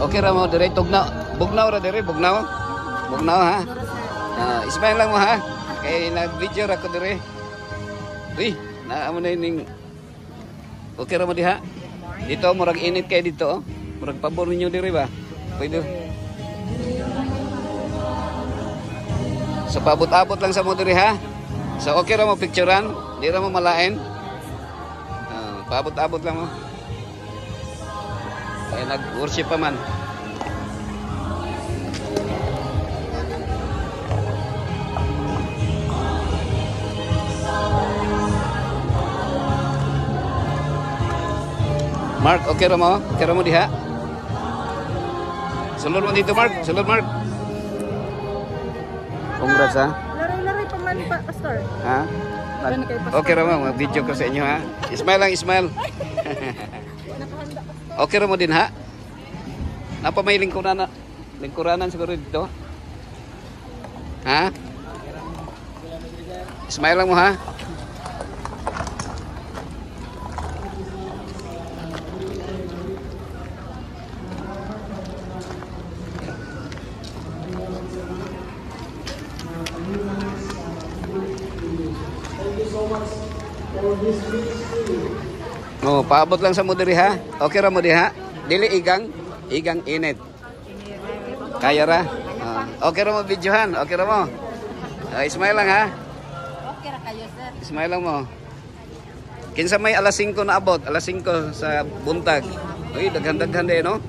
Okay ra mo dire tugnaw. Bugnaw ra dire, bugnaw. Bugnaw ha. Ismail lang mo ha. Kay nag-video ra ko dire. Uy, naa mo na ning. Okay ra mo diha. Dito murag init kay dito. Murag pabor ninyo dire ba? Pwede. So paabot-abot lang sa mo dire ha. So okay ra mo picturean, di ra mo malain. Paabot-abot lang mo. Kaya nag-worship pa man. Mark, okay ra mo? Okay ra mo diha? Sulod mo dito, Mark. Sulod, Mark. Congrats ha. Lari-lari pa man pa, Pastor. Ha? Okay ra mo, video ko sa inyo ha. Ismail lang, Ismail. Okay ra mo din ha? Napa may lingkuranan siguro dito? Ha? Ismail lang mo ha? Oh, paabot lang sa mo diri ha. Okay ra mo diha? Dili igang init. Kaya ra? Okay ra mo videohan. Okay ra mo. Ismail lang ha. Okay ra kayo, sir. Ismail lang mo. Kinsa may alas 5 na abot, alas 5 sa buntag. Uy, daghan-daghan din no.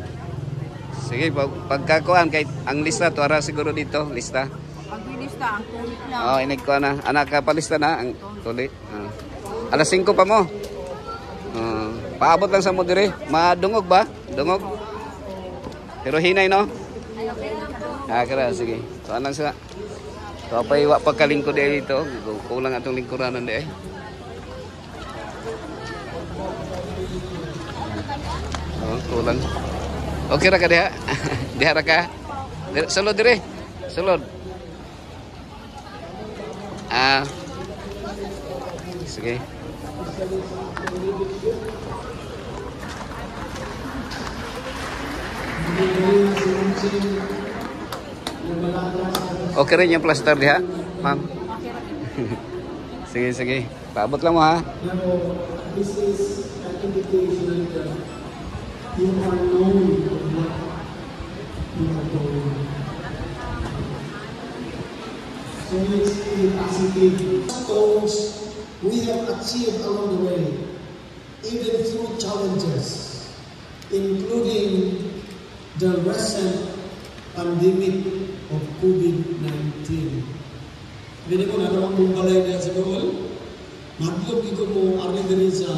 Sige, pagkakuan kay ang lista to ara siguro dito, lista. Paglista ang tulit lang. Oh, inig ko na. Anak ka palista na ang tulit. Alas 5 pa mo. Paabot lang sa mo dire. Madungog ba? Dungog. Pero hinay no? Kara sige. So lang sa. So pa iwa pagkalingkod dito. Kulang atong lingkuranan di. Kulang. Okay ra ka diha? Diha ra ka? Sulod dire. Sulod. Sige. Okay rin yung plaster diha, ma'am. Sige, sige. Paabot lang mo ha. This is an indication that you are knowing what you are doing. So it's a positive goals we have achieved along the way, even through challenges, including the recent pandemic of COVID-19. Hindi ko narawang mong balay na sa doon. Madlog ito mo ari diri sa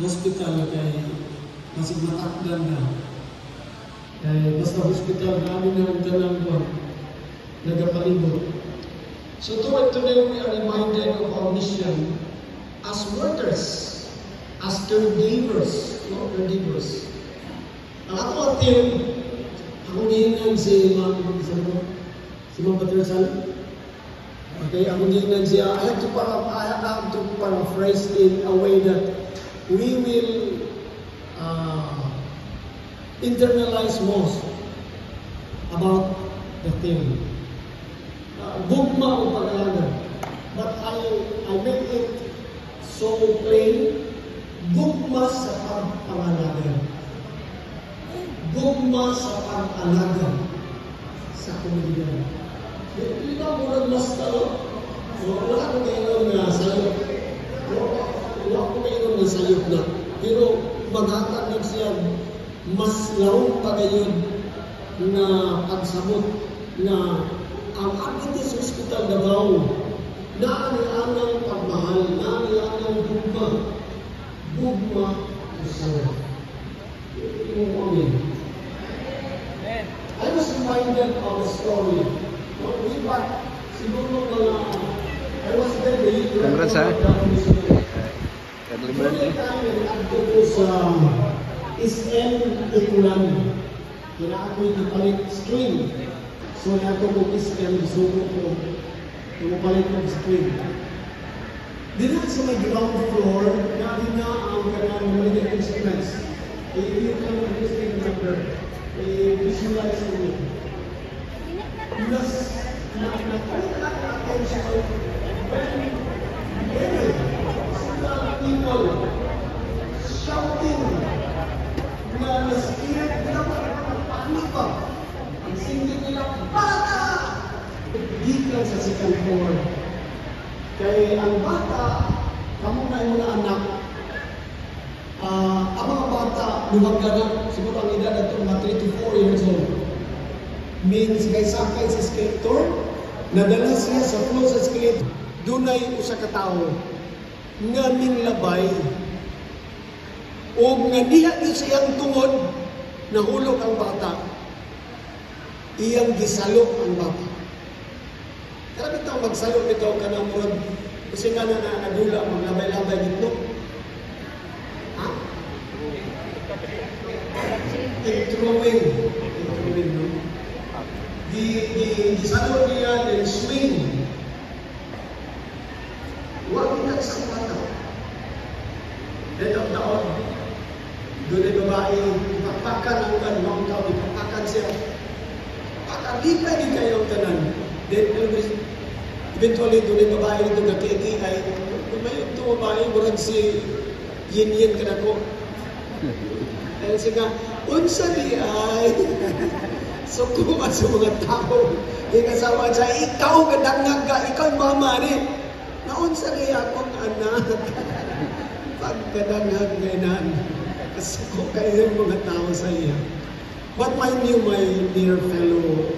hospital kay masig matakdan na. Kay basta hospital namin na nagtanang ko. Nagapalibot. So today we are reminded of our mission as workers, as caregivers, caregivers. Ang ato atin, ako nihingan si Ma'am Patricia. Okay, ako nihingan siya. I have to paraphrase in a way that we will internalize most about the thing. Gugma o pag-alaga. But I make it so plain. Gugma sa pag-alaga. Gugma sa pag-alaga sa komunidad. Hindi na muna mas talo. Wala ko kayo na sayop. Wala ko kayo na sayop na. Pero maghatag lang siya mas larong pagayon na pagsabot na ang Adventist Hospital Davao naanianang pagmahal, naanianang gugma usawa. Amen. I was reminded of a story. Way back, siguro mga I was there the year. Congrats ha. Kadliberan eh. Ako po sa SM Ikulan. kailangan ko ipalit string. So nato ko iskan suko ko ipalit ng string. Dito sa may ground floor, natin na ang kanang mga instruments. If you can understand the number, visualize it. Plus, nakakalit ang attention when some people shouting na na-spirit nila magpapaklipa. Ang singing nila, bata! Dito sa second floor. Kaya ang bata, kamo na yung mga anak, ang mga bata, luwag ka na, siguro ang edad na ito, mga 3 to 4 years old. Means kay sakay sa skater, nadala siya sa flow sa skater, dunay usa ka tawo nga minlabay o nga diha di siyang tungod, nahulog ang bata, iyang gisalo ang bata. Kaya bitaw magsalo bitaw ka ng murag kasi nga na nagula, maglabay-labay dito. Ha? Throwing, no? Gisalo niya and swing. Huwag kita isang bata. Dead of the odd. Doon ay babae, papakan ang ganong tao, papakan siya. Papakan, di kayo tanan. Then, eventually, doon ay babae nito nakiki ay, may ito babae, murag si yin-yin ka na ko. Dahil siya nga, unsa di ay, sukuman sa mga tao. Yung asawa siya, ikaw kadangag ka, ikaw mama ni. Naunsa di akong anak. Pagkadangag ngayon, kasuko kayo yung mga tao sa iya. But mind you, my dear fellow